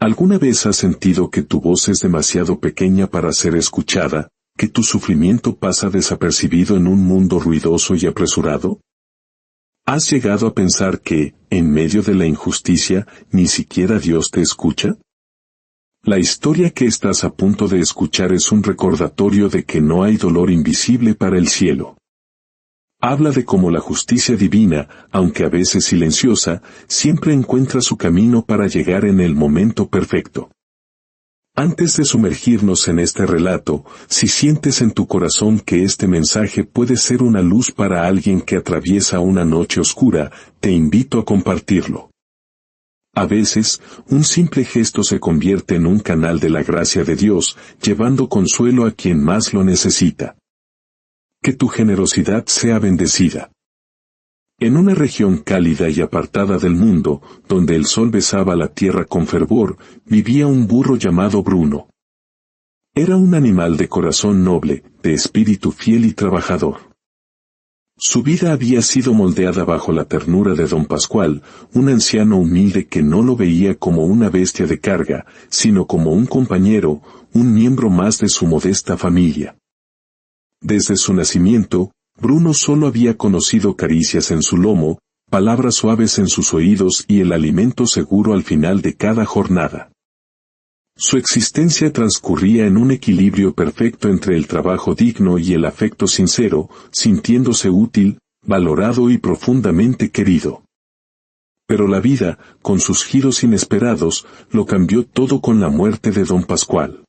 ¿Alguna vez has sentido que tu voz es demasiado pequeña para ser escuchada, que tu sufrimiento pasa desapercibido en un mundo ruidoso y apresurado? ¿Has llegado a pensar que, en medio de la injusticia, ni siquiera Dios te escucha? La historia que estás a punto de escuchar es un recordatorio de que no hay dolor invisible para el cielo. Habla de cómo la justicia divina, aunque a veces silenciosa, siempre encuentra su camino para llegar en el momento perfecto. Antes de sumergirnos en este relato, si sientes en tu corazón que este mensaje puede ser una luz para alguien que atraviesa una noche oscura, te invito a compartirlo. A veces, un simple gesto se convierte en un canal de la gracia de Dios, llevando consuelo a quien más lo necesita. Que tu generosidad sea bendecida. En una región cálida y apartada del mundo, donde el sol besaba la tierra con fervor, vivía un burro llamado Bruno. Era un animal de corazón noble, de espíritu fiel y trabajador. Su vida había sido moldeada bajo la ternura de don Pascual, un anciano humilde que no lo veía como una bestia de carga, sino como un compañero, un miembro más de su modesta familia. Desde su nacimiento, Bruno solo había conocido caricias en su lomo, palabras suaves en sus oídos y el alimento seguro al final de cada jornada. Su existencia transcurría en un equilibrio perfecto entre el trabajo digno y el afecto sincero, sintiéndose útil, valorado y profundamente querido. Pero la vida, con sus giros inesperados, lo cambió todo con la muerte de don Pascual.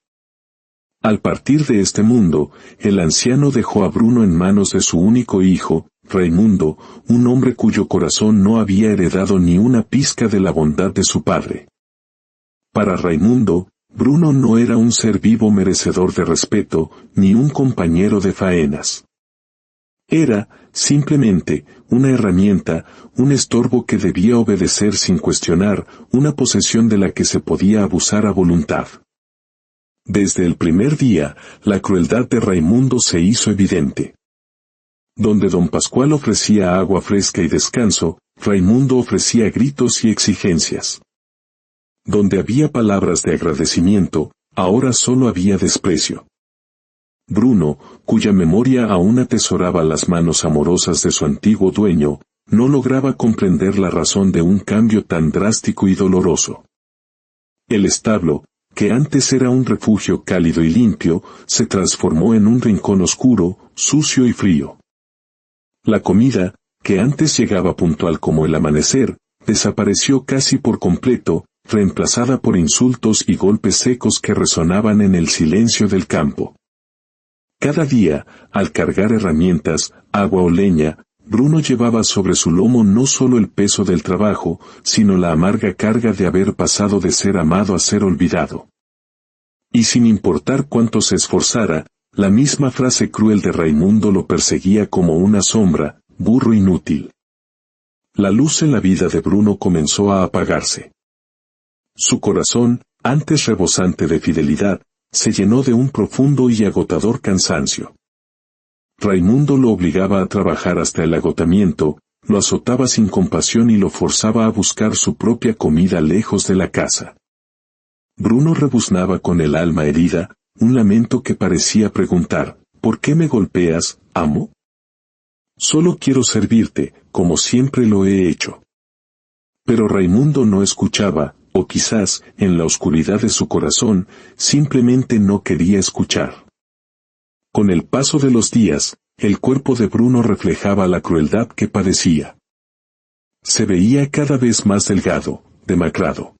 Al partir de este mundo, el anciano dejó a Bruno en manos de su único hijo, Raimundo, un hombre cuyo corazón no había heredado ni una pizca de la bondad de su padre. Para Raimundo, Bruno no era un ser vivo merecedor de respeto, ni un compañero de faenas. Era, simplemente, una herramienta, un estorbo que debía obedecer sin cuestionar, una posesión de la que se podía abusar a voluntad. Desde el primer día, la crueldad de Raimundo se hizo evidente. Donde don Pascual ofrecía agua fresca y descanso, Raimundo ofrecía gritos y exigencias. Donde había palabras de agradecimiento, ahora solo había desprecio. Bruno, cuya memoria aún atesoraba las manos amorosas de su antiguo dueño, no lograba comprender la razón de un cambio tan drástico y doloroso. El establo, que antes era un refugio cálido y limpio, se transformó en un rincón oscuro, sucio y frío. La comida, que antes llegaba puntual como el amanecer, desapareció casi por completo, reemplazada por insultos y golpes secos que resonaban en el silencio del campo. Cada día, al cargar herramientas, agua o leña, Bruno llevaba sobre su lomo no solo el peso del trabajo, sino la amarga carga de haber pasado de ser amado a ser olvidado. Y sin importar cuánto se esforzara, la misma frase cruel de Raimundo lo perseguía como una sombra, burro inútil. La luz en la vida de Bruno comenzó a apagarse. Su corazón, antes rebosante de fidelidad, se llenó de un profundo y agotador cansancio. Raimundo lo obligaba a trabajar hasta el agotamiento, lo azotaba sin compasión y lo forzaba a buscar su propia comida lejos de la casa. Bruno rebuznaba con el alma herida, un lamento que parecía preguntar, ¿por qué me golpeas, amo? Solo quiero servirte, como siempre lo he hecho. Pero Raimundo no escuchaba, o quizás, en la oscuridad de su corazón, simplemente no quería escuchar. Con el paso de los días, el cuerpo de Bruno reflejaba la crueldad que padecía. Se veía cada vez más delgado, demacrado.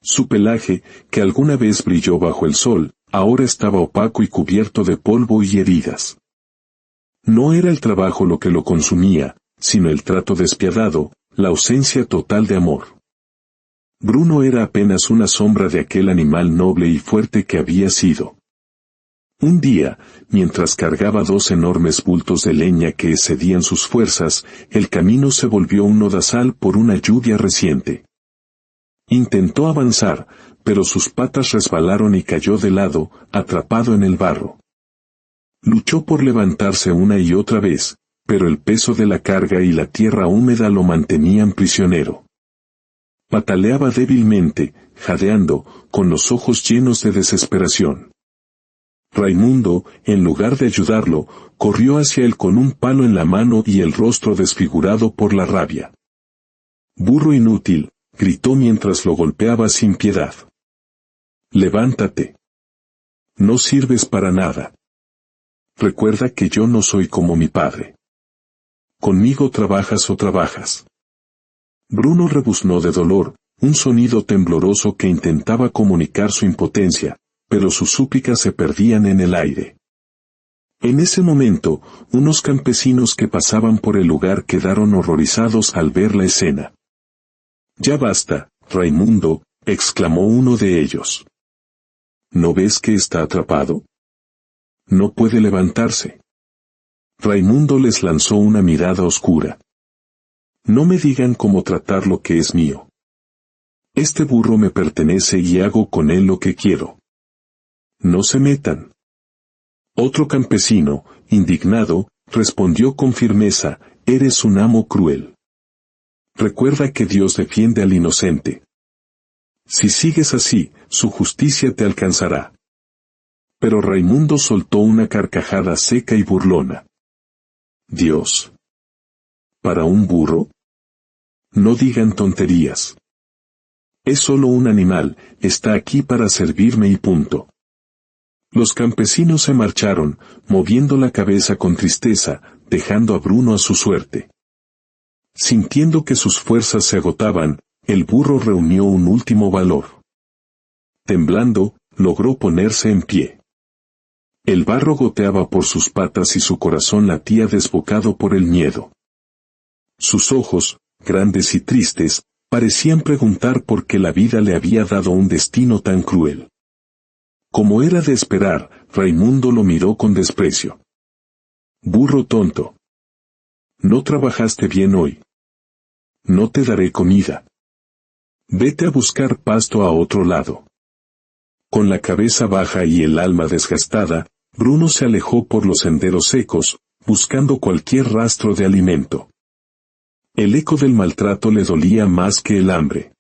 Su pelaje, que alguna vez brilló bajo el sol, ahora estaba opaco y cubierto de polvo y heridas. No era el trabajo lo que lo consumía, sino el trato despiadado, la ausencia total de amor. Bruno era apenas una sombra de aquel animal noble y fuerte que había sido. Un día, mientras cargaba 2 enormes bultos de leña que excedían sus fuerzas, el camino se volvió un lodazal por una lluvia reciente. Intentó avanzar, pero sus patas resbalaron y cayó de lado, atrapado en el barro. Luchó por levantarse una y otra vez, pero el peso de la carga y la tierra húmeda lo mantenían prisionero. Pataleaba débilmente, jadeando, con los ojos llenos de desesperación. Raimundo, en lugar de ayudarlo, corrió hacia él con un palo en la mano y el rostro desfigurado por la rabia. «Burro inútil», gritó mientras lo golpeaba sin piedad. «Levántate. No sirves para nada. Recuerda que yo no soy como mi padre. Conmigo trabajas o trabajas». Bruno rebuznó de dolor, un sonido tembloroso que intentaba comunicar su impotencia, pero sus súplicas se perdían en el aire. En ese momento, unos campesinos que pasaban por el lugar quedaron horrorizados al ver la escena. «Ya basta, Raimundo», exclamó uno de ellos. «¿No ves que está atrapado? No puede levantarse». Raimundo les lanzó una mirada oscura. «No me digan cómo tratar lo que es mío. Este burro me pertenece y hago con él lo que quiero. No se metan». Otro campesino, indignado, respondió con firmeza: «Eres un amo cruel. Recuerda que Dios defiende al inocente. Si sigues así, su justicia te alcanzará». Pero Raimundo soltó una carcajada seca y burlona. «¿Dios? ¿Para un burro? No digan tonterías. Es solo un animal, está aquí para servirme y punto». Los campesinos se marcharon, moviendo la cabeza con tristeza, dejando a Bruno a su suerte. Sintiendo que sus fuerzas se agotaban, el burro reunió un último valor. Temblando, logró ponerse en pie. El barro goteaba por sus patas y su corazón latía desbocado por el miedo. Sus ojos, grandes y tristes, parecían preguntar por qué la vida le había dado un destino tan cruel. Como era de esperar, Raimundo lo miró con desprecio. «Burro tonto. No trabajaste bien hoy. No te daré comida. Vete a buscar pasto a otro lado». Con la cabeza baja y el alma desgastada, Bruno se alejó por los senderos secos, buscando cualquier rastro de alimento. El eco del maltrato le dolía más que el hambre.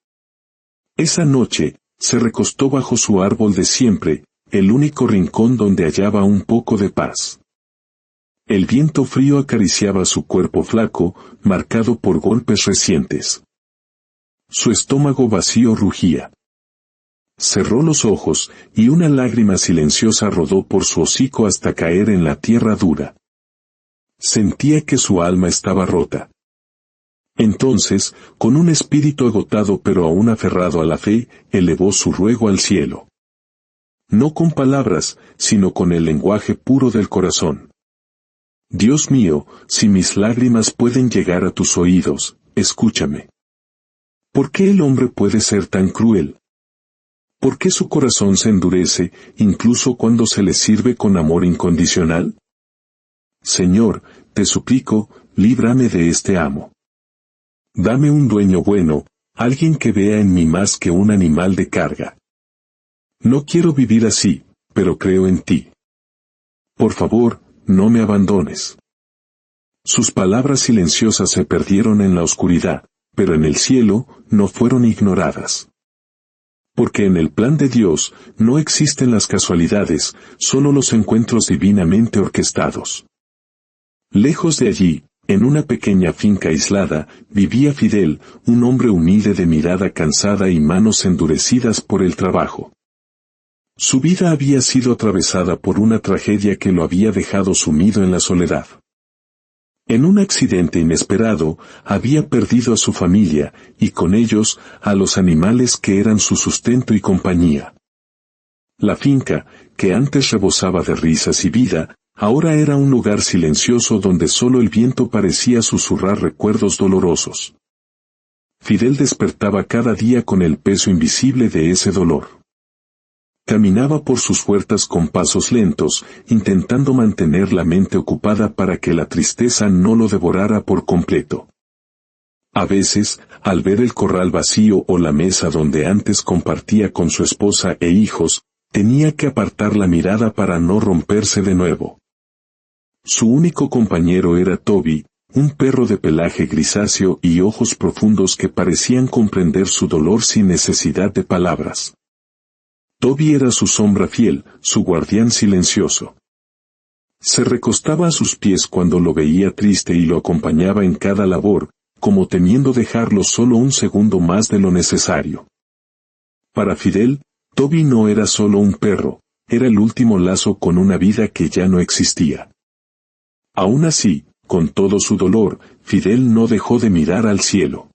Esa noche, se recostó bajo su árbol de siempre, el único rincón donde hallaba un poco de paz. El viento frío acariciaba su cuerpo flaco, marcado por golpes recientes. Su estómago vacío rugía. Cerró los ojos, y una lágrima silenciosa rodó por su hocico hasta caer en la tierra dura. Sentía que su alma estaba rota. Entonces, con un espíritu agotado pero aún aferrado a la fe, elevó su ruego al cielo. No con palabras, sino con el lenguaje puro del corazón. «Dios mío, si mis lágrimas pueden llegar a tus oídos, escúchame. ¿Por qué el hombre puede ser tan cruel? ¿Por qué su corazón se endurece, incluso cuando se le sirve con amor incondicional? Señor, te suplico, líbrame de este amo. Dame un dueño bueno, alguien que vea en mí más que un animal de carga. No quiero vivir así, pero creo en ti. Por favor, no me abandones». Sus palabras silenciosas se perdieron en la oscuridad, pero en el cielo, no fueron ignoradas. Porque en el plan de Dios, no existen las casualidades, solo los encuentros divinamente orquestados. Lejos de allí, en una pequeña finca aislada, vivía Fidel, un hombre humilde de mirada cansada y manos endurecidas por el trabajo. Su vida había sido atravesada por una tragedia que lo había dejado sumido en la soledad. En un accidente inesperado, había perdido a su familia, y con ellos, a los animales que eran su sustento y compañía. La finca, que antes rebosaba de risas y vida, ahora era un lugar silencioso donde solo el viento parecía susurrar recuerdos dolorosos. Fidel despertaba cada día con el peso invisible de ese dolor. Caminaba por sus huertas con pasos lentos, intentando mantener la mente ocupada para que la tristeza no lo devorara por completo. A veces, al ver el corral vacío o la mesa donde antes compartía con su esposa e hijos, tenía que apartar la mirada para no romperse de nuevo. Su único compañero era Toby, un perro de pelaje grisáceo y ojos profundos que parecían comprender su dolor sin necesidad de palabras. Toby era su sombra fiel, su guardián silencioso. Se recostaba a sus pies cuando lo veía triste y lo acompañaba en cada labor, como temiendo dejarlo solo un segundo más de lo necesario. Para Fidel, Toby no era solo un perro, era el último lazo con una vida que ya no existía. Aún así, con todo su dolor, Fidel no dejó de mirar al cielo.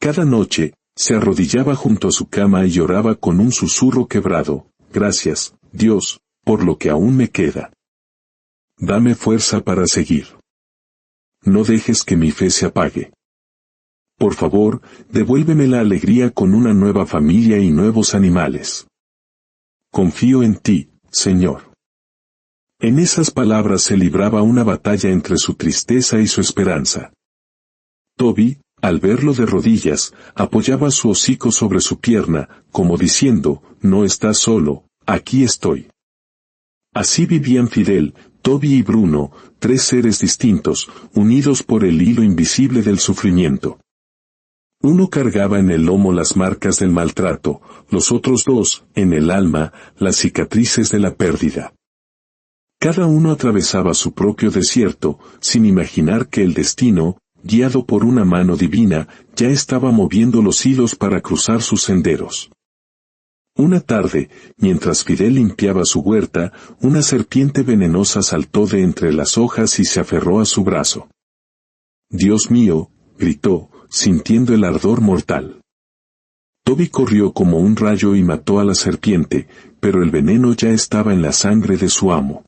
Cada noche, se arrodillaba junto a su cama y lloraba con un susurro quebrado: «Gracias, Dios, por lo que aún me queda. Dame fuerza para seguir. No dejes que mi fe se apague. Por favor, devuélveme la alegría con una nueva familia y nuevos animales. Confío en ti, Señor». En esas palabras se libraba una batalla entre su tristeza y su esperanza. Toby, al verlo de rodillas, apoyaba su hocico sobre su pierna, como diciendo: «No estás solo, aquí estoy». Así vivían Fidel, Toby y Bruno, tres seres distintos, unidos por el hilo invisible del sufrimiento. Uno cargaba en el lomo las marcas del maltrato, los otros dos, en el alma, las cicatrices de la pérdida. Cada uno atravesaba su propio desierto, sin imaginar que el destino, guiado por una mano divina, ya estaba moviendo los hilos para cruzar sus senderos. Una tarde, mientras Fidel limpiaba su huerta, una serpiente venenosa saltó de entre las hojas y se aferró a su brazo. «Dios mío», gritó, sintiendo el ardor mortal. Toby corrió como un rayo y mató a la serpiente, pero el veneno ya estaba en la sangre de su amo.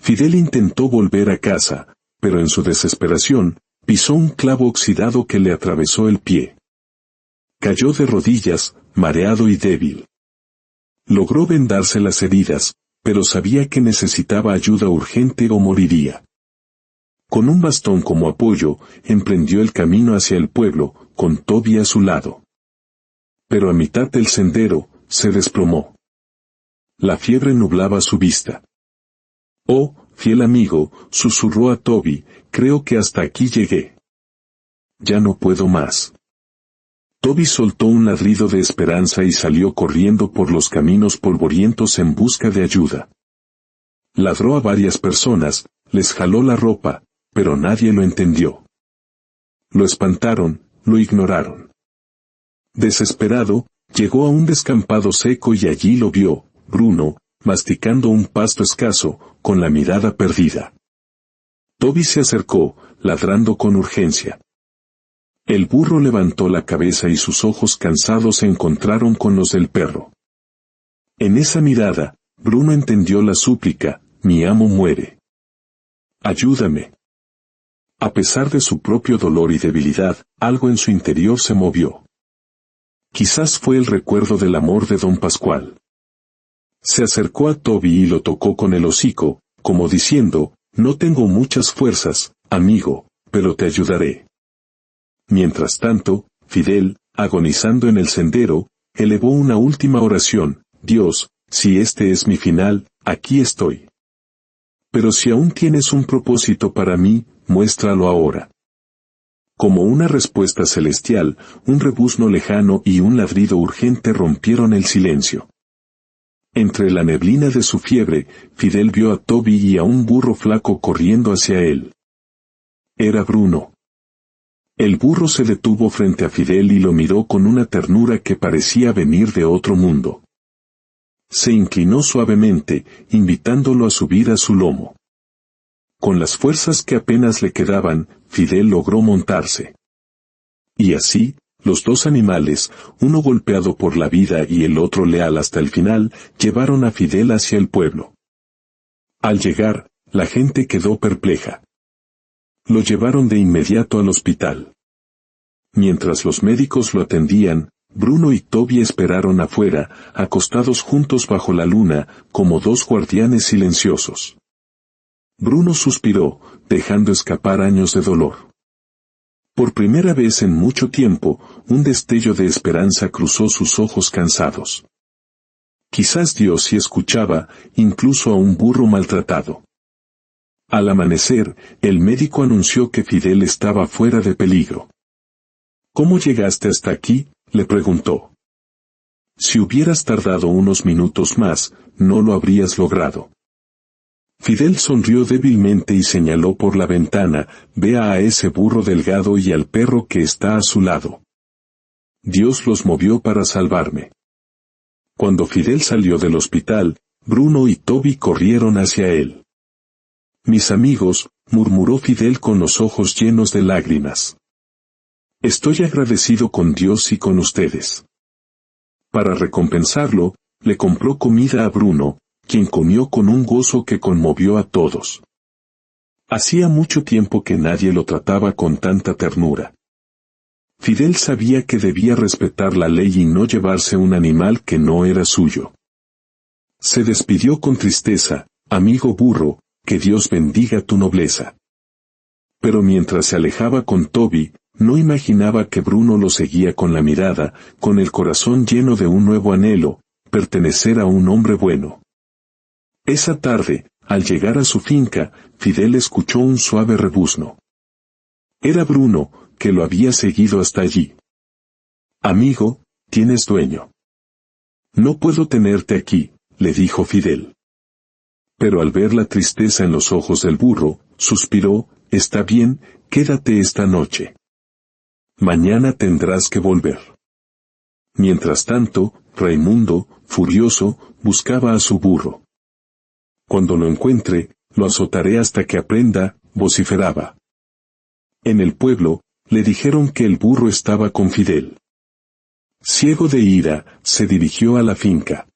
Fidel intentó volver a casa, pero en su desesperación, pisó un clavo oxidado que le atravesó el pie. Cayó de rodillas, mareado y débil. Logró vendarse las heridas, pero sabía que necesitaba ayuda urgente o moriría. Con un bastón como apoyo, emprendió el camino hacia el pueblo, con Toby a su lado. Pero a mitad del sendero, se desplomó. La fiebre nublaba su vista. «Oh, fiel amigo», susurró a Toby, «creo que hasta aquí llegué. Ya no puedo más». Toby soltó un ladrido de esperanza y salió corriendo por los caminos polvorientos en busca de ayuda. Ladró a varias personas, les jaló la ropa, pero nadie lo entendió. Lo espantaron, lo ignoraron. Desesperado, llegó a un descampado seco y allí lo vio, Bruno, masticando un pasto escaso, con la mirada perdida. Toby se acercó, ladrando con urgencia. El burro levantó la cabeza y sus ojos cansados se encontraron con los del perro. En esa mirada, Bruno entendió la súplica: «Mi amo muere. Ayúdame». A pesar de su propio dolor y debilidad, algo en su interior se movió. Quizás fue el recuerdo del amor de don Pascual. Se acercó a Toby y lo tocó con el hocico, como diciendo: «No tengo muchas fuerzas, amigo, pero te ayudaré». Mientras tanto, Fidel, agonizando en el sendero, elevó una última oración: «Dios, si este es mi final, aquí estoy. Pero si aún tienes un propósito para mí, muéstralo ahora». Como una respuesta celestial, un rebuzno lejano y un ladrido urgente rompieron el silencio. Entre la neblina de su fiebre, Fidel vio a Toby y a un burro flaco corriendo hacia él. Era Bruno. El burro se detuvo frente a Fidel y lo miró con una ternura que parecía venir de otro mundo. Se inclinó suavemente, invitándolo a subir a su lomo. Con las fuerzas que apenas le quedaban, Fidel logró montarse. Y así, los dos animales, uno golpeado por la vida y el otro leal hasta el final, llevaron a Fidel hacia el pueblo. Al llegar, la gente quedó perpleja. Lo llevaron de inmediato al hospital. Mientras los médicos lo atendían, Bruno y Toby esperaron afuera, acostados juntos bajo la luna, como dos guardianes silenciosos. Bruno suspiró, dejando escapar años de dolor. Por primera vez en mucho tiempo, un destello de esperanza cruzó sus ojos cansados. Quizás Dios sí escuchaba, incluso a un burro maltratado. Al amanecer, el médico anunció que Fidel estaba fuera de peligro. ¿Cómo llegaste hasta aquí?, le preguntó. Si hubieras tardado unos minutos más, no lo habrías logrado. Fidel sonrió débilmente y señaló por la ventana: vea a ese burro delgado y al perro que está a su lado. Dios los movió para salvarme. Cuando Fidel salió del hospital, Bruno y Toby corrieron hacia él. Mis amigos, murmuró Fidel con los ojos llenos de lágrimas. Estoy agradecido con Dios y con ustedes. Para recompensarlo, le compró comida a Bruno, quien comió con un gozo que conmovió a todos. Hacía mucho tiempo que nadie lo trataba con tanta ternura. Fidel sabía que debía respetar la ley y no llevarse un animal que no era suyo. Se despidió con tristeza: amigo burro, que Dios bendiga tu nobleza. Pero mientras se alejaba con Toby, no imaginaba que Bruno lo seguía con la mirada, con el corazón lleno de un nuevo anhelo: pertenecer a un hombre bueno. Esa tarde, al llegar a su finca, Fidel escuchó un suave rebuzno. Era Bruno, que lo había seguido hasta allí. Amigo, tienes dueño. No puedo tenerte aquí, le dijo Fidel. Pero al ver la tristeza en los ojos del burro, suspiró: está bien, quédate esta noche. Mañana tendrás que volver. Mientras tanto, Raimundo, furioso, buscaba a su burro. Cuando lo encuentre, lo azotaré hasta que aprenda, vociferaba. En el pueblo, le dijeron que el burro estaba con Fidel. Ciego de ira, se dirigió a la finca.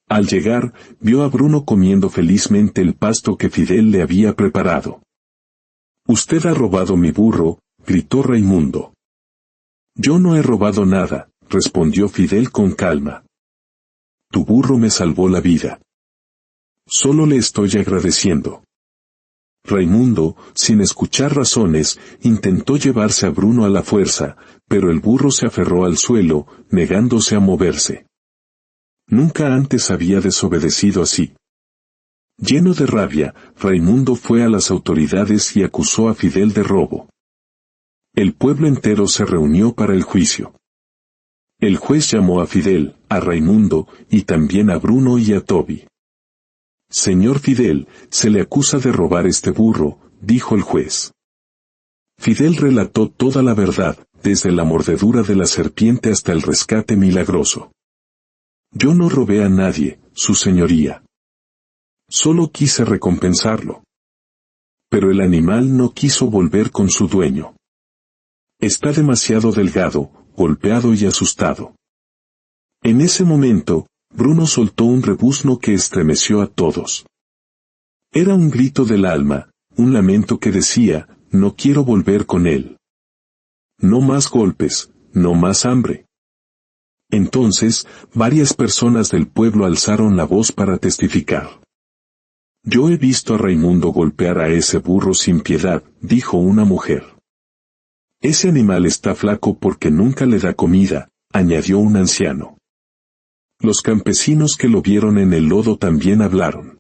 Al llegar, vio a Bruno comiendo felizmente el pasto que Fidel le había preparado. Usted ha robado mi burro, gritó Raimundo. Yo no he robado nada, respondió Fidel con calma. Tu burro me salvó la vida. Solo le estoy agradeciendo. Raimundo, sin escuchar razones, intentó llevarse a Bruno a la fuerza, pero el burro se aferró al suelo, negándose a moverse. Nunca antes había desobedecido así. Lleno de rabia, Raimundo fue a las autoridades y acusó a Fidel de robo. El pueblo entero se reunió para el juicio. El juez llamó a Fidel, a Raimundo, y también a Bruno y a Toby. Señor Fidel, se le acusa de robar este burro, dijo el juez. Fidel relató toda la verdad, desde la mordedura de la serpiente hasta el rescate milagroso. Yo no robé a nadie, su señoría. Solo quise recompensarlo. Pero el animal no quiso volver con su dueño. Está demasiado delgado, golpeado y asustado. En ese momento, Bruno soltó un rebuzno que estremeció a todos. Era un grito del alma, un lamento que decía: no quiero volver con él. No más golpes, no más hambre. Entonces, varias personas del pueblo alzaron la voz para testificar. Yo he visto a Raimundo golpear a ese burro sin piedad, dijo una mujer. Ese animal está flaco porque nunca le da comida, añadió un anciano. Los campesinos que lo vieron en el lodo también hablaron.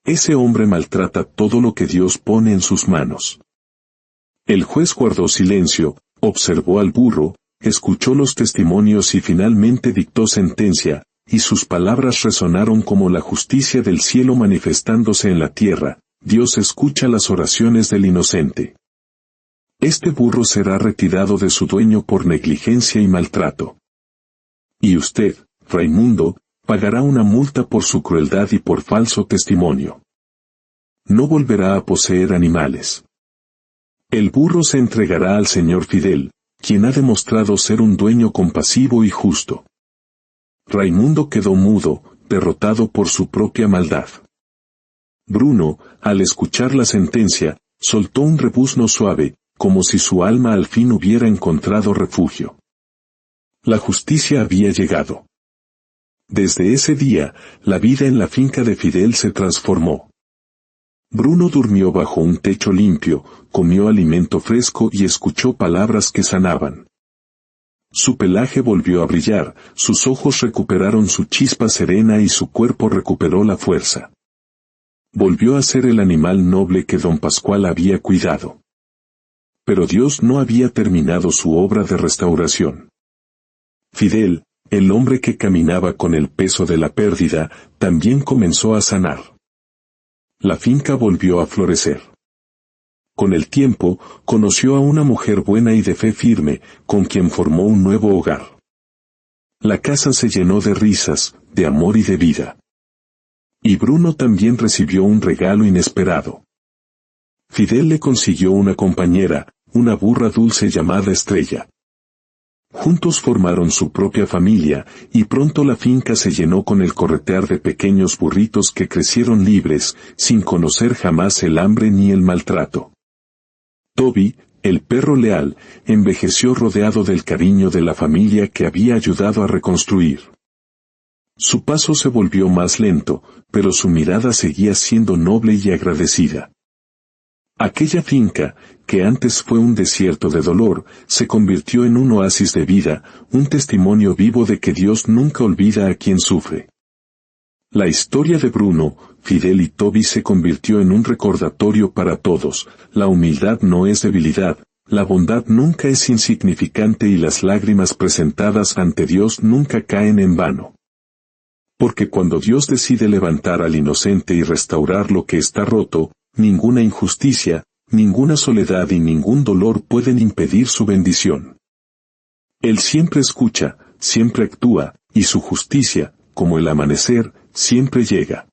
Ese hombre maltrata todo lo que Dios pone en sus manos. El juez guardó silencio, observó al burro, escuchó los testimonios y finalmente dictó sentencia, y sus palabras resonaron como la justicia del cielo manifestándose en la tierra: Dios escucha las oraciones del inocente. Este burro será retirado de su dueño por negligencia y maltrato. Y usted, Raimundo, pagará una multa por su crueldad y por falso testimonio. No volverá a poseer animales. El burro se entregará al señor Fidel, quien ha demostrado ser un dueño compasivo y justo. Raimundo quedó mudo, derrotado por su propia maldad. Bruno, al escuchar la sentencia, soltó un rebuzno suave, como si su alma al fin hubiera encontrado refugio. La justicia había llegado. Desde ese día, la vida en la finca de Fidel se transformó. Bruno durmió bajo un techo limpio, comió alimento fresco y escuchó palabras que sanaban. Su pelaje volvió a brillar, sus ojos recuperaron su chispa serena y su cuerpo recuperó la fuerza. Volvió a ser el animal noble que don Pascual había cuidado. Pero Dios no había terminado su obra de restauración. Fidel, el hombre que caminaba con el peso de la pérdida, también comenzó a sanar. La finca volvió a florecer. Con el tiempo, conoció a una mujer buena y de fe firme, con quien formó un nuevo hogar. La casa se llenó de risas, de amor y de vida. Y Bruno también recibió un regalo inesperado. Fidel le consiguió una compañera, una burra dulce llamada Estrella. Juntos formaron su propia familia, y pronto la finca se llenó con el corretear de pequeños burritos que crecieron libres, sin conocer jamás el hambre ni el maltrato. Toby, el perro leal, envejeció rodeado del cariño de la familia que había ayudado a reconstruir. Su paso se volvió más lento, pero su mirada seguía siendo noble y agradecida. Aquella finca, que antes fue un desierto de dolor, se convirtió en un oasis de vida, un testimonio vivo de que Dios nunca olvida a quien sufre. La historia de Bruno, Fidel y Toby se convirtió en un recordatorio para todos: la humildad no es debilidad, la bondad nunca es insignificante y las lágrimas presentadas ante Dios nunca caen en vano. Porque cuando Dios decide levantar al inocente y restaurar lo que está roto, ninguna injusticia, ninguna soledad y ningún dolor pueden impedir su bendición. Él siempre escucha, siempre actúa, y su justicia, como el amanecer, siempre llega.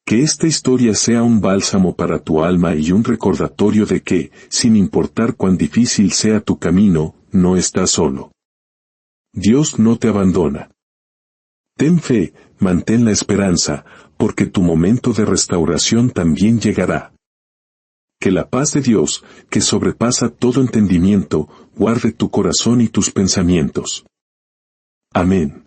Que esta historia sea un bálsamo para tu alma y un recordatorio de que, sin importar cuán difícil sea tu camino, no estás solo. Dios no te abandona. Ten fe, mantén la esperanza, porque tu momento de restauración también llegará. Que la paz de Dios, que sobrepasa todo entendimiento, guarde tu corazón y tus pensamientos. Amén.